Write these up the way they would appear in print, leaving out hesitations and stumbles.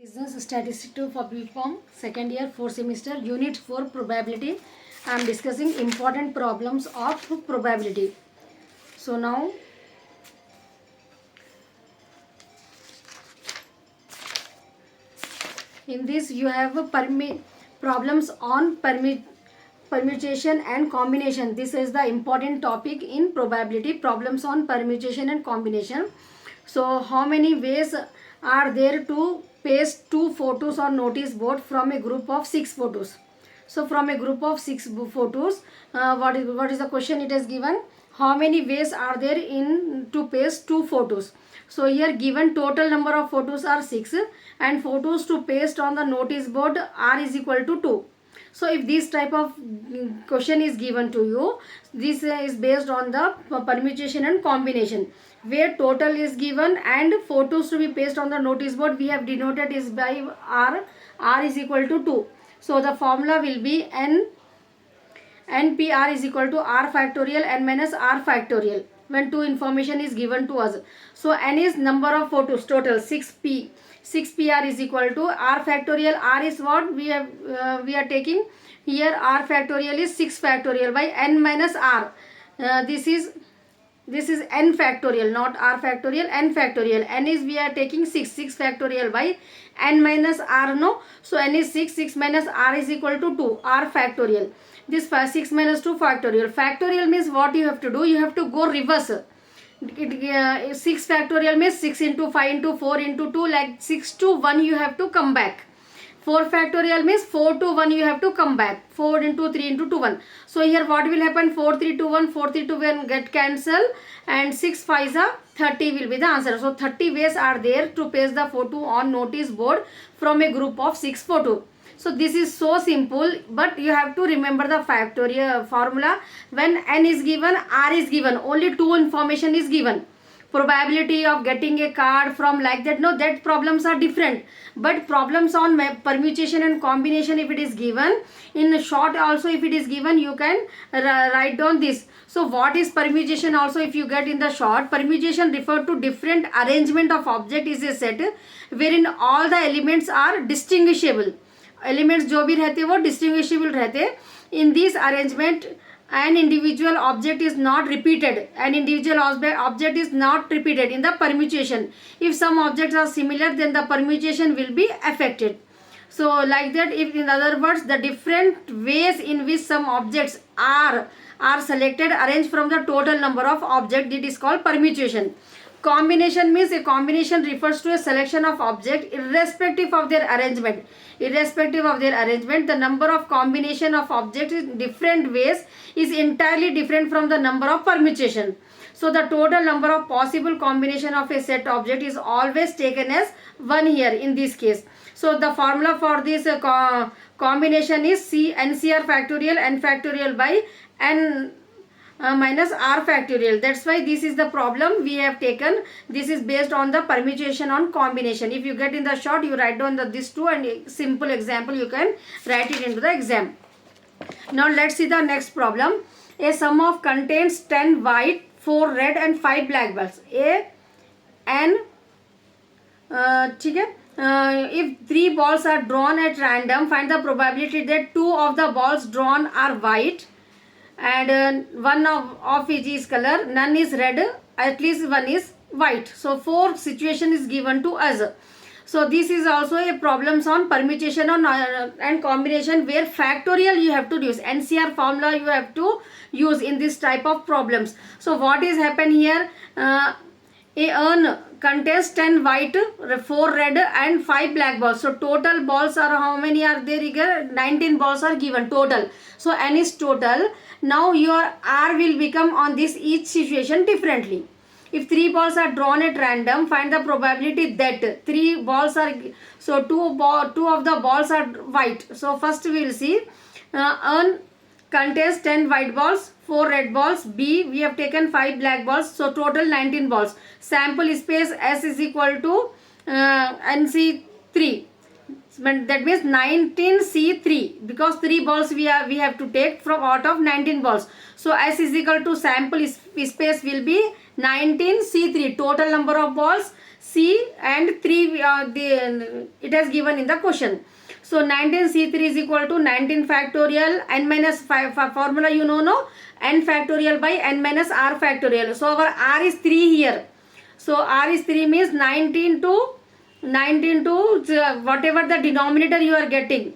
Business Statistics to Public Form, second year, 4th semester, Unit 4 Probability. I am discussing important problems of probability. So now, in this you have problems on permutation and combination. This is the important topic in probability, problems on permutation and combination. So how many ways are there to paste two photos on notice board from a group of 6 photos? So from a group of 6 photos, what is the question it is given? How many ways are there in to paste two photos? So here given total number of photos are 6 and photos to paste on the notice board are is equal to 2. So if this type of question is given to you, this is based on the permutation and combination, where total is given and photos to be pasted on the notice board we have denoted is by r is equal to 2. So the formula will be npr is equal to r factorial n minus r factorial when two information is given to us. So n is number of photos total 6pr is equal to r factorial. R is what we are taking here, r factorial is 6 factorial by n minus r. This is n factorial, not r factorial, n factorial. N is we are taking 6 factorial by n minus r, no. So n is 6 minus r is equal to 2, r factorial. This 6 minus 2 factorial. Factorial means what you have to do, you have to go reverse. 6 factorial means 6 into 5 into 4 into 2, like 6 to 1 you have to come back. 4 factorial means 4 to 1 you have to come back. 4 into 3 into 2 1. So here what will happen? 4 3 2 1, 4 3 2 1 get cancelled and 6 5 30 will be the answer. So 30 ways are there to paste the photo on notice board from a group of 6 photo. So this is so simple, but you have to remember the factorial formula. When n is given, r is given, only two information is given. Probability of getting a card from like that, no, that problems are different. But problems on permutation and combination, if it is given in short also, if it is given, you can write down this. So what is permutation also, if you get in the short, permutation refer to different arrangement of object is a set wherein all the elements are distinguishable. Elements जो भी रहते वो distinguishable रहते. In this arrangement an individual object is not repeated. An individual object is not repeated in the permutation. If some objects are similar, then the permutation will be affected. So like that, if in other words, the different ways in which some objects are selected, arranged from the total number of objects, it is called permutation. Combination means a combination refers to a selection of objects irrespective of their arrangement. Irrespective of their arrangement, the number of combination of objects in different ways is entirely different from the number of permutation. So the total number of possible combination of a set object is always taken as 1 here in this case. So the formula for this combination is NCR factorial n factorial by n minus r factorial. That's why this is the problem we have taken. This is based on the permutation on combination. If you get in the short, you write down this two, and simple example you can write it into the exam. Now let's see the next problem. A sum of contains 10 white, 4 red and 5 black balls. If 3 balls are drawn at random, find the probability that 2 of the balls drawn are white and one of each is color, none is red, at least one is white. So 4 situation is given to us. So this is also a problems on permutation on and combination, where factorial you have to use. NCR formula you have to use in this type of problems. So what is happen here? A urn contains 10 white, 4 red and 5 black balls. So total balls are how many are there here? 19 balls are given total. So n is total. Now your r will become on this each situation differently. If 3 balls are drawn at random, find the probability that 3 balls are, so 2 of the balls are white. So first we will see urn contains 10 white balls, 4 red balls. B, we have taken 5 black balls. So total 19 balls. Sample space S is equal to NC3. that means 19C3, because 3 balls we have to take from out of 19 balls. So S is equal to sample space will be 19C3, total number of balls C and 3 it has given in the question. So 19C3 is equal to 19 factorial n minus 5, formula you know, no, n factorial by n minus r factorial. So our r is 3 here. So r is 3 means 19 to whatever the denominator you are getting,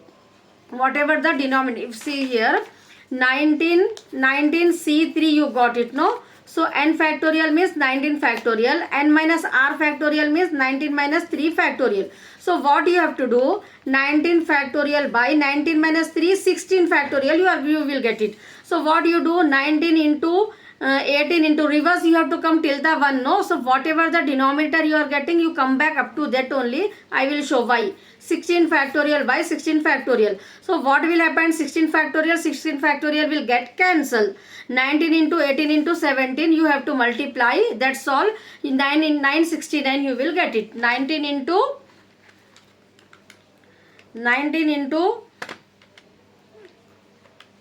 whatever the denominator. See here 19C3 you got it, no? So n factorial means 19 factorial, n minus r factorial means 19 minus 3 factorial. So what you have to do, 19 factorial by 19 minus 3, 16 factorial, you will get it. So what you do, 19 into 18 into reverse, you have to come till the 1, no? So whatever the denominator you are getting, you come back up to that only. I will show why. 16 factorial by 16 factorial. So what will happen, 16 factorial will get cancelled. 19 into 18 into 17 you have to multiply, that's all. In 969 you will get it. 19 into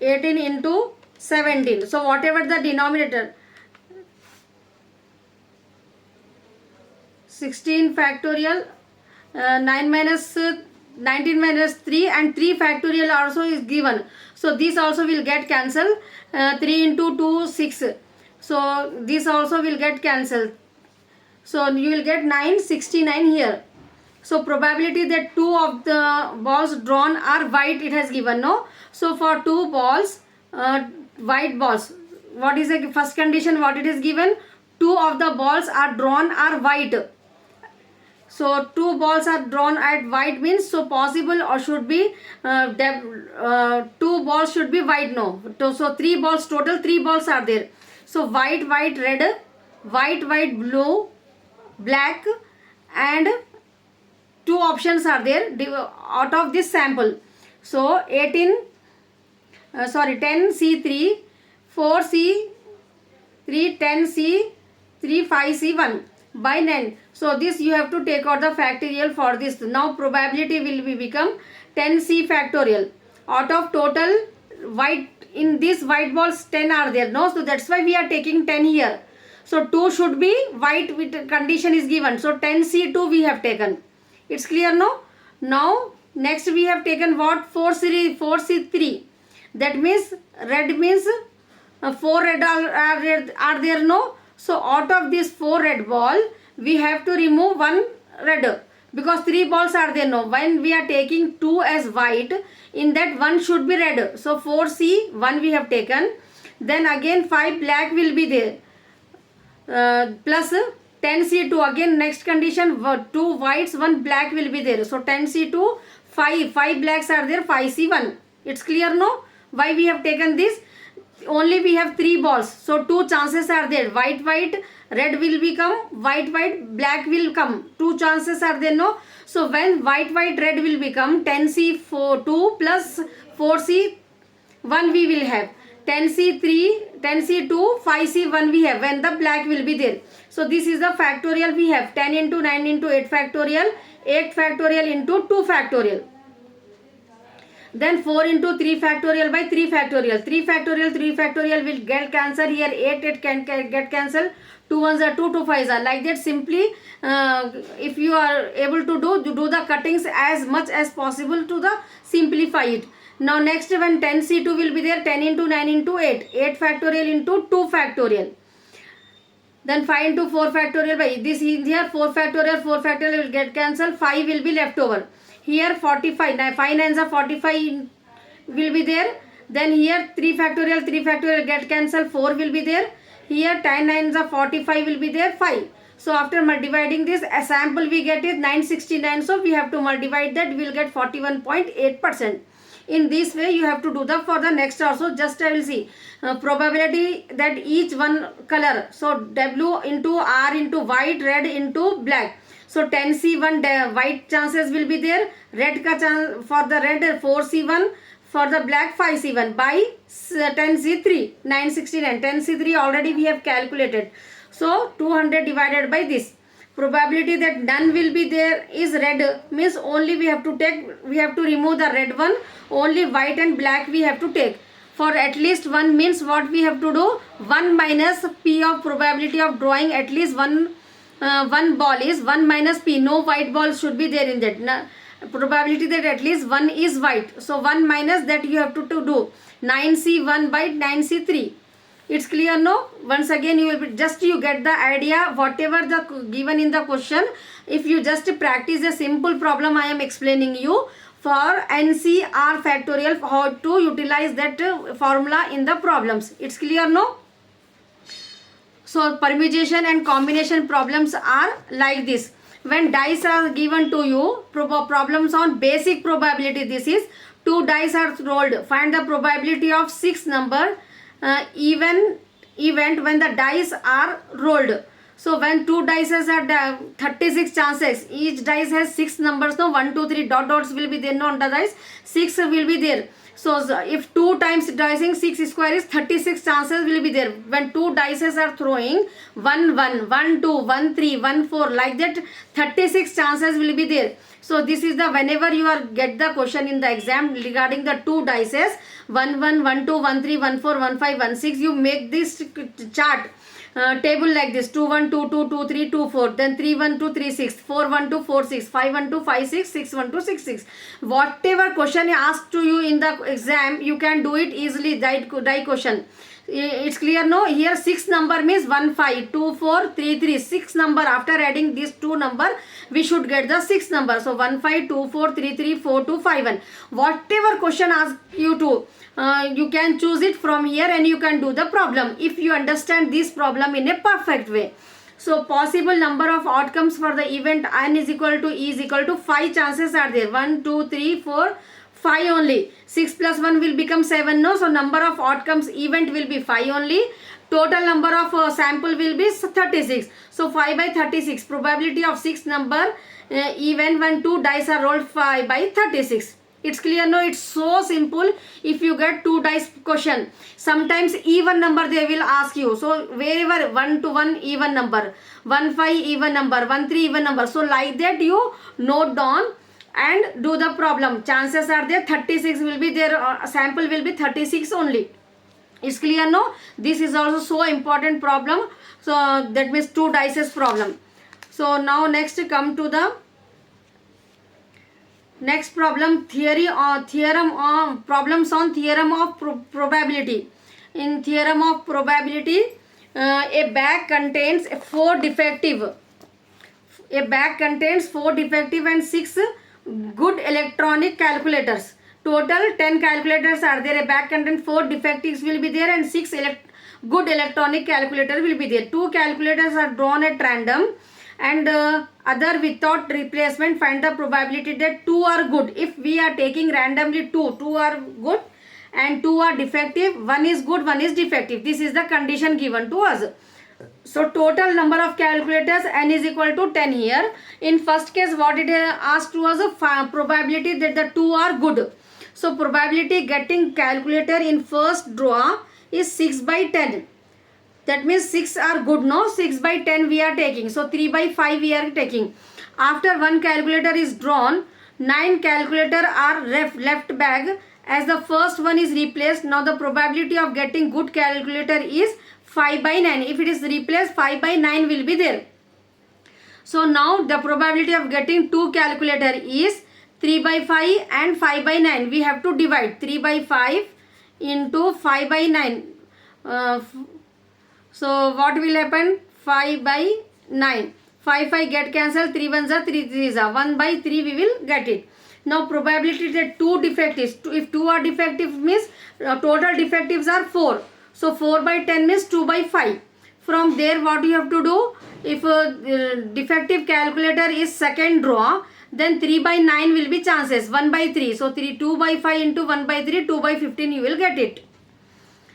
18 into 17. So whatever the denominator, 16 factorial, 19 minus 3 and 3 factorial also is given. So this also will get cancelled. 3 into 2, 6. So this also will get cancelled. So you will get 969 here. So probability that 2 of the balls drawn are white, it has given, no? So for 2 balls, white balls, what is the first condition, what it is given? 2 of the balls are drawn are white. So 2 balls are drawn at white means, so possible or should be 2 balls should be white, no? So 3 balls, total 3 balls are there. So white, red, white, blue, black, and 2 options are there out of this sample. So 10C3, 4C3, 10C3, 5C1 by 9. So this you have to take out the factorial for this. Now probability will be become 10C factorial. Out of total white, in this white balls 10 are there, no? So that's why we are taking 10 here. So 2 should be white with condition is given. So 10C2 we have taken. It's clear, no? Now next we have taken what? 4C3. That means red means 4 red are there, no? So out of this 4 red ball, we have to remove 1 red because 3 balls are there, no? When we are taking 2 as white, in that 1 should be red. So 4C1 we have taken. Then again 5 black will be there. Plus 10C2, again next condition, 2 whites, 1 black will be there. So 10C2, 5 blacks are there, 5C1. It's clear, no? Why we have taken this? Only we have 3 balls. So 2 chances are there. White, red will become white, black will come. 2 chances are there, no? So when white, red will become 10C2 plus 4C1 we will have. 10C3, 10C2, 5C1 we have when the black will be there. So this is the factorial we have. 10 into 9 into 8 factorial, 8 factorial into 2 factorial. Then 4 into 3 factorial by 3 factorial. 3 factorial will get cancelled here. 8 can get cancelled. 2 ones are 2, 2 5s are. Like that simply if you are able to do the cuttings as much as possible to the simplify it. Now next one 10C2 will be there. 10 into 9 into 8. 8 factorial into 2 factorial. Then 5 into 4 factorial by this here 4 factorial will get cancelled. 5 will be left over. Here 45. Now 5 nines are 45 will be there. Then here 3 factorial get cancelled. 4 will be there. Here 10 nines are 45 will be there. 5. So after dividing this, a sample we get is 969. So we have to multiply that. We will get 41.8%. In this way you have to do for the next also. Just I will see probability that each one color. So W into R into white, red into black. So 10C1 white chances will be there. Red ka chance for the red 4C1, for the black 5C1 by 10C3 969. 10C3 already we have calculated. So 200 divided by this. Probability that none will be there is red, means only we have to remove the red one, only white and black we have to take. For at least one means what we have to do, 1 minus p of probability of drawing at least one ball is 1 minus p. No white ball should be there in that. Probability that at least one is white, so 1 minus that you have to do 9c1 by 9c3. It's clear, no? Once again you will be, just you get the idea whatever the given in the question. If you just practice a simple problem I am explaining you for NCR factorial, how to utilize that formula in the problems. It's clear, no? So permutation and combination problems are like this. When dice are given to you, problems on basic probability, this is 2 dice are rolled, find the probability of 6 number event when the dice are rolled. So when 2 dices are 36 chances, each dice has 6 numbers, no, 1 2 3 dots will be there, no, on the dice 6 will be there. So if 2 times dicing 6 square is 36 chances will be there. When 2 dices are throwing 1 1 1 2 1 3 1 4 like that, 36 chances will be there. So this is the, whenever you are get the question in the exam regarding the 2 dices 1 1 1 2 1 3 1 4 1 5 1 6, you make this chart table like this: 2 1 2 2 2 3 2 4, then 3 1 2 3 6, 4 1 2 4 6, 5 1 2 5 6, 6 1 2 6 6. Whatever question asked to you in the exam, you can do it easily. Die question. It's clear, no? Here 6 number means 1 5 2 4 3 3. 6 number, after adding these 2 number we should get the 6 number. So 1 5 2 4 3 3 4 2 5 1. Whatever question ask you to, you can choose it from here and you can do the problem if you understand this problem in a perfect way. So possible number of outcomes for the event n is equal to e is equal to 5 chances are there. 1 2 3 4 5 only. 6 plus 1 will become 7, no? So number of outcomes event will be 5 only. Total number of sample will be 36. So 5 by 36. Probability of 6 number even when 2 dice are rolled, 5 by 36. It's clear, no? It's so simple. If you get 2 dice question, sometimes even number they will ask you. So wherever 1 to 1 even number, 1 5 even number, 1 3 even number. So like that you note down and do the problem. Chances are there 36 will be there, sample will be 36 only. It's clear, no? This is also so important problem. So that means 2 dices problem. So now next come to the next problem, problems on theorem of probability. In theorem of probability, a bag contains 4 defective. A bag contains 4 defective and 6 good electronic calculators. Total 10 calculators are there. A bag contains 4 defectives will be there and 6 good electronic calculator will be there. 2 calculators are drawn at random and other without replacement. Find the probability that 2 are good. If we are taking randomly 2 are good and 2 are defective, 1 is good, 1 is defective. This is the condition given to us. So total number of calculators n is equal to 10 here. In first case what it asked to us, a probability that the 2 are good. So probability getting calculator in first draw is 6 by 10. That means 6 are good, no? 6 by 10 we are taking. So 3 by 5 we are taking. After one calculator is drawn, 9 calculator are left bag. As the first one is replaced, now the probability of getting good calculator is 5 by 9. If it is replaced, 5 by 9 will be there. So now the probability of getting 2 calculator is 3 by 5 and 5 by 9. We have to divide 3 by 5 into 5 by 9. So what will happen? 5 by 9. 5 5 get cancelled. 3 1s are 3 3s are. 1 by 3 we will get it. Now probability that 2 defectives. If 2 are defective means total defectives are 4. So 4 by 10 means 2 by 5. From there what you have to do? If defective calculator is second draw, then 3 by 9 will be chances. 1 by 3. So 2 by 5 into 1 by 3, 2 by 15 you will get it.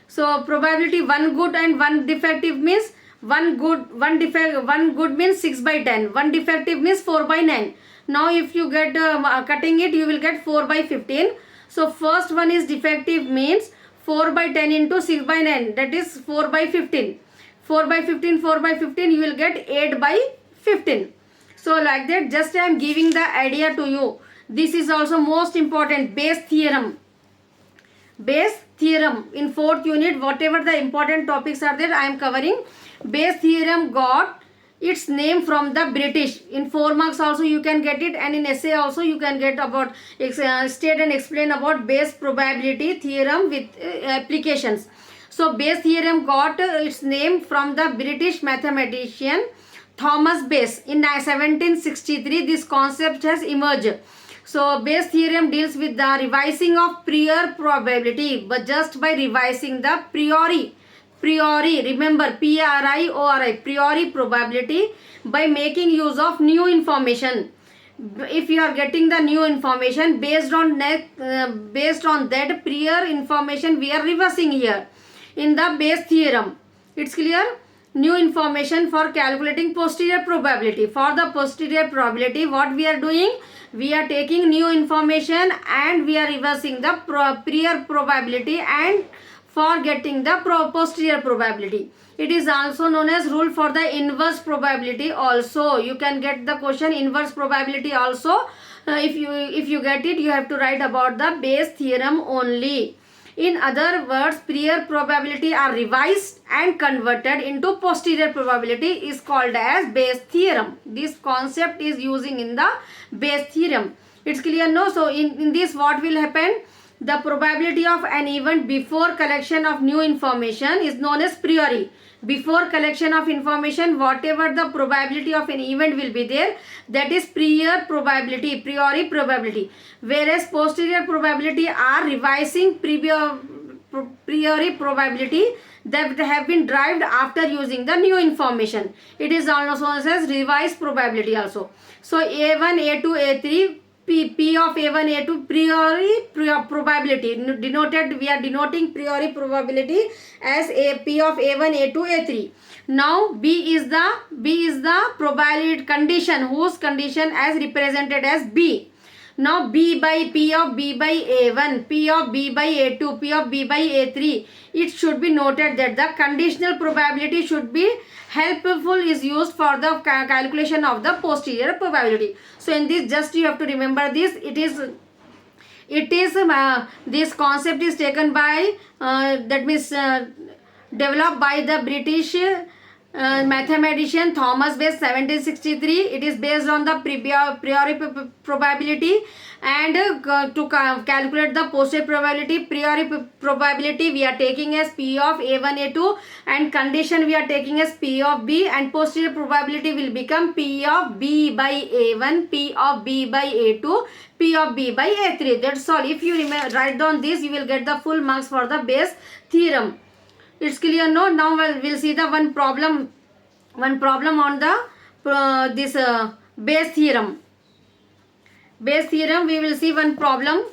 So probability 1 good and 1 defective means 1 good means 6 by 10. 1 defective means 4 by 9. Now if you get cutting it, you will get 4 by 15. So first one is defective means 4 by 10 into 6 by 9, that is 4 by 15. 4 by 15, 4 by 15 you will get 8 by 15. So like that, just I am giving the idea to you. This is also most important, Bayes theorem. Bayes theorem in 4th unit, whatever the important topics are there, I am covering. Bayes theorem got its name from the British. In 4 marks also you can get it, and in essay also you can get about state and explain about Bayes probability theorem with applications. So Bayes theorem got its name from the British mathematician Thomas Bayes. In 1763 this concept has emerged. So Bayes theorem deals with the revising of prior probability, but just by revising the priori, remember priori, priori probability, by making use of new information. If you are getting the new information, based on that prior information we are reversing here in the Bayes theorem. It's clear? New information for calculating posterior probability. For the posterior probability, what we are doing? We are taking new information and we are reversing the prior probability and for getting the posterior probability. It is also known as rule for the inverse probability also. You can get the question inverse probability also. If you get it, you have to write about the Bayes theorem only. In other words, prior probability are revised and converted into posterior probability is called as Bayes theorem. This concept is using in the Bayes theorem. It's clear, no? So in this what will happen? The probability of an event before collection of new information is known as priori. Before collection of information, whatever the probability of an event will be there, that is prior probability, priori probability. Whereas posterior probability are revising priori probability that have been derived after using the new information. It is also known as revised probability also. So A1, A2, A3, P of A1, A2, priori probability denoted, we are denoting priori probability as P of A1, A2, A3. Now B is the probability condition, whose condition as represented as B. Now B by P of B by A1, P of B by A2, P of B by A3. It should be noted that the conditional probability should be helpful is used for the calculation of the posterior probability. So in this, just you have to remember this. This concept is taken by that means developed by the British mathematician Thomas Bayes, 1763. It is based on the priori probability, and to calculate the posterior probability, priori probability we are taking as P of A1, A2, and condition we are taking as P of B, and posterior probability will become P of B by A1, P of B by A2, P of B by A3. That's all. If you write down this, you will get the full marks for the Bayes theorem. It's clear, no? Now we'll see the one problem on the this Bayes theorem. Bayes theorem, we will see one problem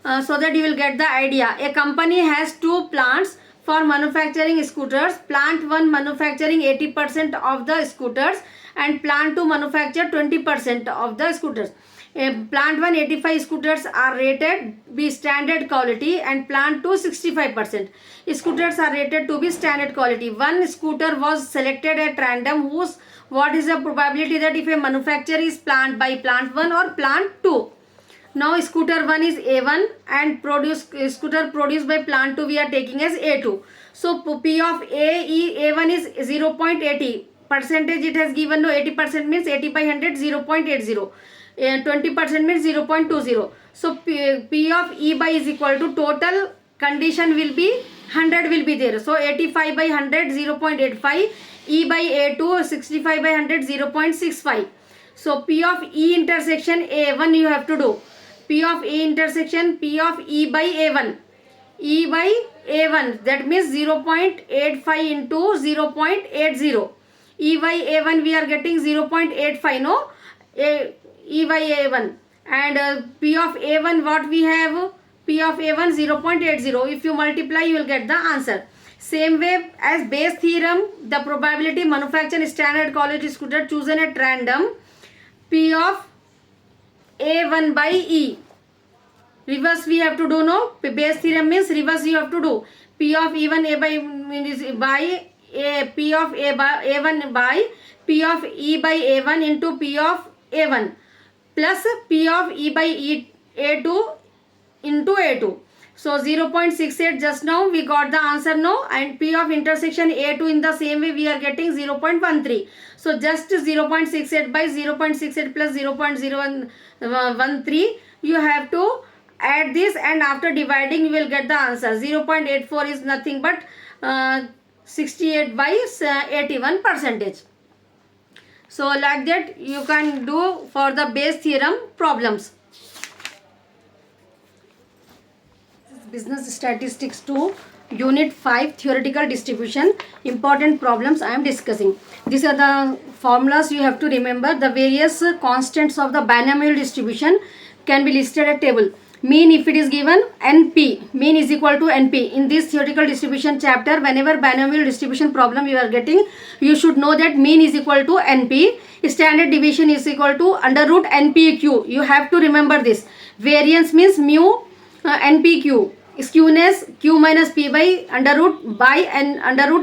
so that you will get the idea. A company has 2 plants for manufacturing scooters. Plant 1 manufacturing 80% of the scooters and plant 2 manufacture 20% of the scooters. Plant 1 85 scooters are rated be standard quality and plant 2 65%. Scooters are rated to be standard quality. One scooter was selected at random. What is the probability that if a manufacturer is plant 1 or plant 2? Now scooter 1 is A1 and scooter produced by plant 2 we are taking as A2. So P of A1 is 0.80. Percentage it has given, no, 80% means 80 by 100, 0.80. 20% means 0.20. So P of E by is equal to total condition will be 100 will be there. So 85 by 100, 0.85. E by A2, 65 by 100, 0.65. So P of E intersection A1 you have to do. P of E intersection P of E by A1. E by A1, that means 0.85 into 0.80. E by A1 we are getting 0.85, no? E by A1, and P of A1 what we have? P of A1 0.80. If you multiply you will get the answer. Same way as Bayes theorem, the probability manufacture standard quality scooter chosen at random, P of A1 by E. Reverse we have to do, no? Bayes theorem means reverse you have to do. P of E1 A by A, P of A by A1 by P of E by A1 into P of A1 plus P of E by A2 into A2. So 0.68 just now we got the answer no, and P of intersection A2 in the same way we are getting 0.13. So just 0.68 by 0.68 plus 0.013 you have to add this, and after dividing you will get the answer. 0.84 is nothing but 68 by 81 percentage. So like that you can do for the base theorem problems. Business Statistics 2, Unit 5, Theoretical Distribution. Important problems I am discussing. These are the formulas you have to remember. The various constants of the binomial distribution can be listed at table. Mean, if it is given, NP. Mean is equal to NP. In this theoretical distribution chapter, whenever binomial distribution problem you are getting, you should know that mean is equal to NP. Standard deviation is equal to under root NPQ. You have to remember this. Variance means mu NPQ. Skewness Q minus P by under root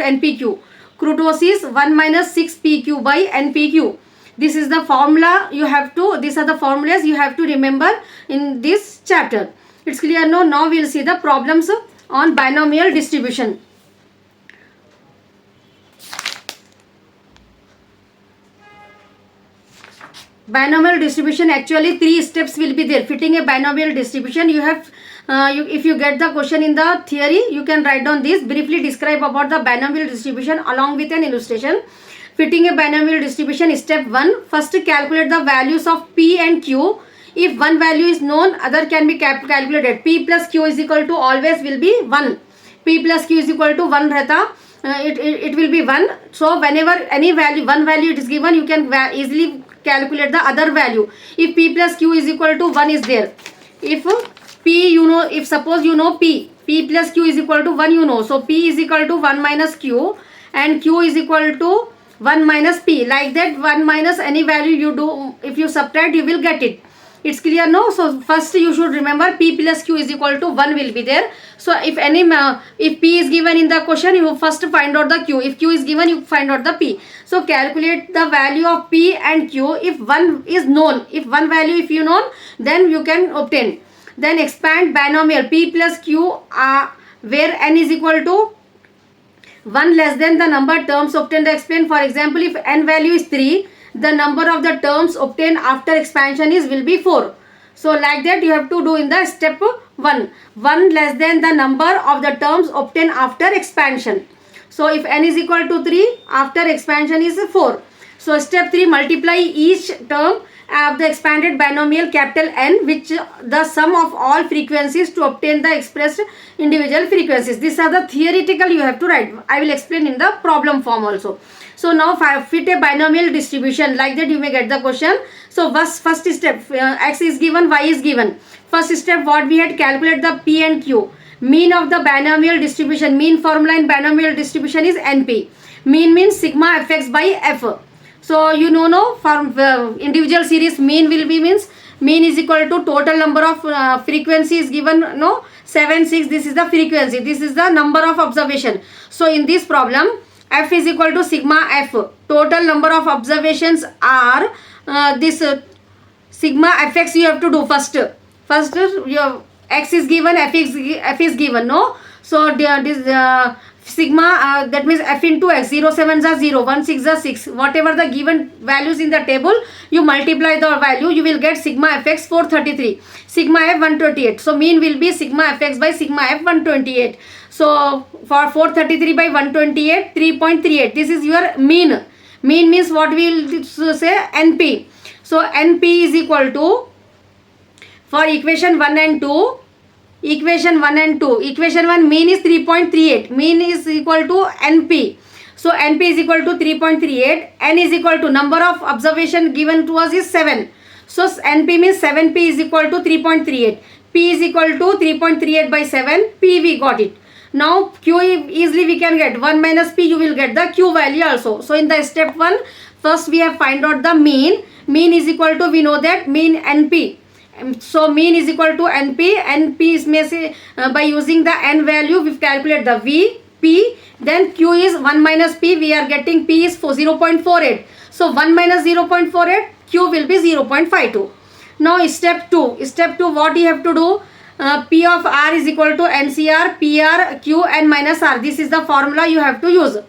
NPQ. Kurtosis 1 minus 6 PQ by NPQ. This is the formula you have to, these are the formulas you have to remember in this chapter. It's clear no? Now we will see the problems on binomial distribution. Binomial distribution, actually 3 steps will be there. Fitting a binomial distribution, you have if you get the question in the theory, you can write down this. Briefly describe about the binomial distribution along with an illustration. Fitting a binomial distribution, step 1. First calculate the values of P and Q. If one value is known, other can be calculated. P plus Q is equal to always will be 1. P plus Q is equal to 1 रहता. It will be 1. So whenever any value, one value it is given, you can easily calculate the other value. If P plus Q is equal to 1 is there. If P you know, if suppose you know P plus Q is equal to 1 you know. So P is equal to 1 minus Q and Q is equal to 1 minus P. Like that 1 minus any value you do, if you subtract you will get it. It's clear no? So first you should remember P plus Q is equal to 1 will be there. So if any if P is given in the question, you first find out the Q. If Q is given, you find out the P. So calculate the value of P and Q. If one is known, if one value if you known, then you can obtain. Then expand binomial P plus Q where n is equal to 1 less than the number terms obtained. Explain. For example, if n value is 3, the number of the terms obtained after expansion will be 4. So like that you have to do in the step 1. 1 less than the number of the terms obtained after expansion. So if n is equal to 3, after expansion is 4. So step 3, multiply each term of the expanded binomial capital N which the sum of all frequencies to obtain the expressed individual frequencies. These are the theoretical you have to write. I will explain in the problem form also. So now fit a binomial distribution, like that you may get the question. So first step, x is given, y is given. First step, what we had calculate the P and Q. Mean of the binomial distribution, mean formula in binomial distribution is NP. Mean means sigma fx by f. So you know no, from individual series mean will be means mean is equal to total number of frequencies given no 7 6. This is the frequency, this is the number of observation. So in this problem f is equal to sigma f. Total number of observations are this sigma fx you have to do first. First your x is given, f is given no. So this sigma that means f into x, 0 7s are 0, 1 6 are 6. Whatever the given values in the table, you multiply the value, you will get sigma fx 433, sigma f 128. So mean will be sigma fx by sigma f 128. So for 433 by 128, 3.38. This is your mean. Mean means what we will say NP. So NP is equal to, for equation 1 and 2, equation 1 and 2, equation 1 mean is 3.38. Mean is equal to NP. So NP is equal to 3.38. N is equal to number of observation given to us is 7. So NP means 7P is equal to 3.38. P is equal to 3.38 by 7. P we got it. Now Q easily we can get 1 minus P, you will get the Q value also. So in the step 1, first we have find out the mean. Mean is equal to, we know that mean NP. So mean is equal to NP. NP is may say by using the N value we calculate the V. P, then Q is 1 minus P. We are getting P is 0.48. So 1 minus 0.48, Q will be 0.52. Now step 2. Step 2, what you have to do? P of R is equal to NCR, PR, Q, N minus R. This is the formula you have to use.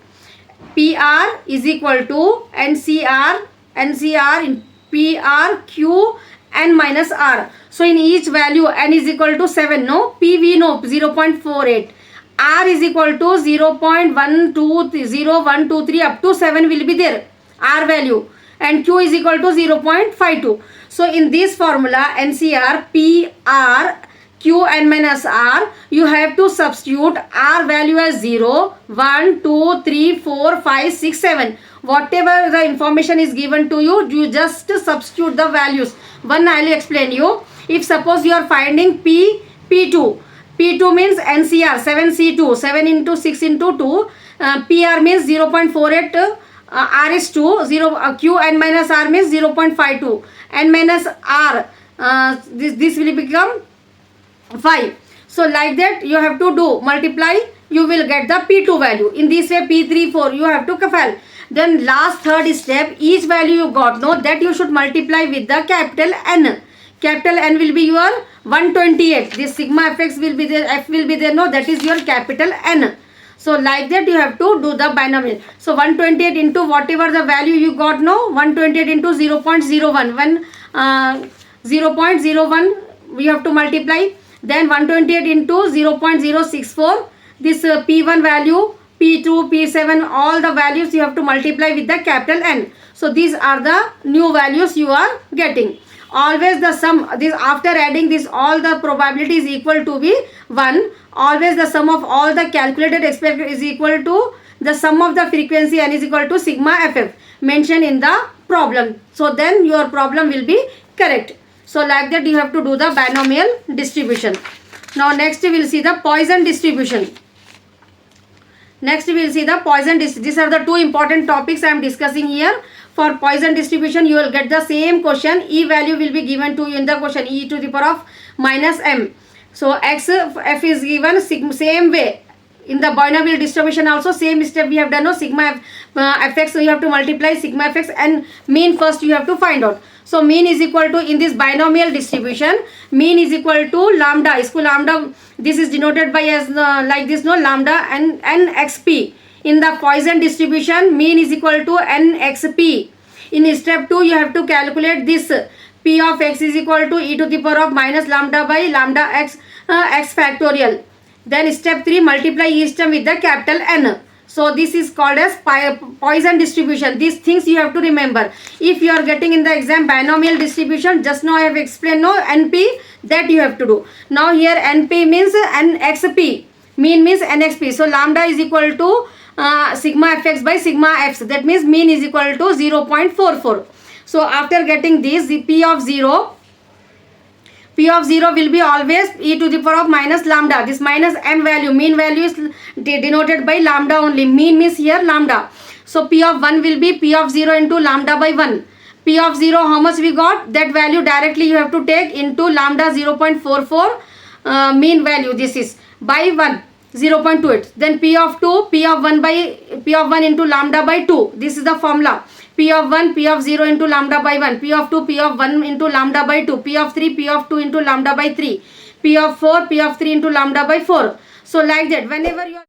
PR is equal to NCR in PR, Q, N minus R. So in each value, N is equal to 7. No, P we know 0.48. R is equal to 0.123 up to 7 will be there. R value. And Q is equal to 0.52. So in this formula, NCR, PR, Q, N minus R, you have to substitute R value as 0, 1, 2, 3, 4, 5, 6, 7. Whatever the information is given to you, you just substitute the values. One I will explain you. If suppose you are finding P2. P2 means NCR, 7C2, 7 into 6 into 2. PR means 0.48. R is 2, Q, N minus R means 0.52. N minus R, this will become 5. So like that you have to do multiply, you will get the P2 value. In this way P3, 4 you have to fill. Then last third step, each value you got, no, that you should multiply with the capital N. Capital N will be your 128. This sigma fx will be there, f will be there, no, that is your capital N. So like that you have to do the binomial. So 128 into whatever the value you got, no, 128 into 0.01. 0.01 we have to multiply. Then 128 into 0.064. This P1 value, P2, P7, all the values you have to multiply with the capital N. So these are the new values you are getting. Always the sum, this after adding this, all the probability is equal to be 1. Always the sum of all the calculated expected is equal to the sum of the frequency N is equal to sigma ff mentioned in the problem. So then your problem will be correct. So like that you have to do the binomial distribution. Now next we will see the Poisson distribution. Next we will see the Poisson distribution. These are the two important topics I am discussing here. For Poisson distribution you will get the same question. E value will be given to you in the question, e to the power of minus m. So x f is given same way. In the binomial distribution also same step we have done, no, sigma fx, so you have to multiply sigma fx and mean first you have to find out. So mean is equal to, in this binomial distribution, mean is equal to lambda. Isko lambda, this is denoted by as like this, no, lambda and nxp. In the Poisson distribution, mean is equal to nxp. In step 2 you have to calculate this. P of x is equal to e to the power of minus lambda by lambda x x factorial. Then step 3, multiply each term with the capital N. So this is called as Poisson distribution. These things you have to remember. If you are getting in the exam binomial distribution, just now I have explained, no, NP, that you have to do. Now here NP means NXP. Mean means NXP. So lambda is equal to sigma fx by sigma f. That means mean is equal to 0.44. So after getting this, the P of 0 will be always e to the power of minus lambda. This minus m value, mean value is denoted by lambda only. Mean means here lambda. So P of 1 will be P of 0 into lambda by 1. P of 0, how much we got? That value directly you have to take into lambda 0.44 mean value. This is by 1. 0.28. Then P of 2, P of 1 into lambda by 2. This is the formula. P of 1, P of 0 into lambda by 1. P of 2, P of 1 into lambda by 2. P of 3, P of 2 into lambda by 3. P of 4, P of 3 into lambda by 4. So like that, whenever you are